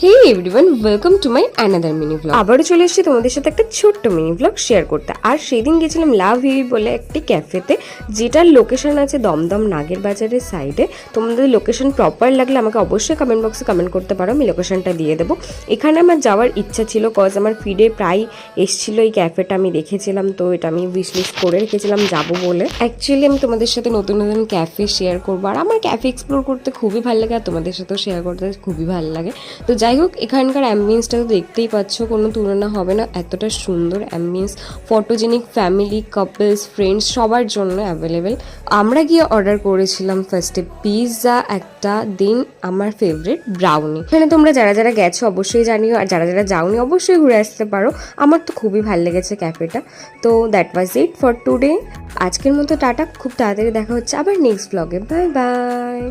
Hey everyone, welcome to my another mini blog. আবারও চলে এসেছি তোমাদের সাথে একটা ছোট্ট মিনি ব্লগ শেয়ার করতে। আর সেদিন গেছিলাম লাভ ইউ বলে একটি ক্যাফেতে, যেটার লোকেশন আছে দমদম নাগের বাজারের সাইডে। তোমাদের লোকেশন প্রপার লাগলে আমাকে অবশ্যই কমেন্ট বক্সে কমেন্ট করতে পারো, আমি লোকেশনটা দিয়ে দেবো। এখানে আমার যাওয়ার ইচ্ছা ছিল, কজ আমার ফিডে প্রায় এসেছিলো এই ক্যাফেটা, আমি দেখেছিলাম, তো এটা আমি উইশ লিস্ট করে রেখেছিলাম যাবো বলে। অ্যাকচুয়ালি আমি তোমাদের সাথে নতুন নতুন ক্যাফে শেয়ার করবো, আর আমার ক্যাফে এক্সপ্লোর করতে খুবই ভালো লাগে, আর তোমাদের সাথেও শেয়ার করতে খুবই ভালো লাগে। তো যাই হোক, এখানকার অ্যাম্বিয়েন্সটা তো দেখতেই পাচ্ছ, কোনো তুলনা হবে না, এতটা সুন্দর ambience, photogenic, family, couples, friends সবার জন্য অ্যাভেলেবেল। আমরা গিয়ে অর্ডার করেছিলাম ফার্স্টে পিৎজা একটা, দিন আমার ফেভারিট ব্রাউনি। এখানে তোমরা যারা যারা গেছো অবশ্যই জানিও, আর যারা যারা যাওনি অবশ্যই ঘুরে আসতে পারো। আমার তো খুবই ভালো লেগেছে ক্যাফেটা। তো that was it for today. আজকের মতো টাটা, খুব তাড়াতাড়ি দেখা হচ্ছে আবার নেক্সট ব্লগে। Bye bye.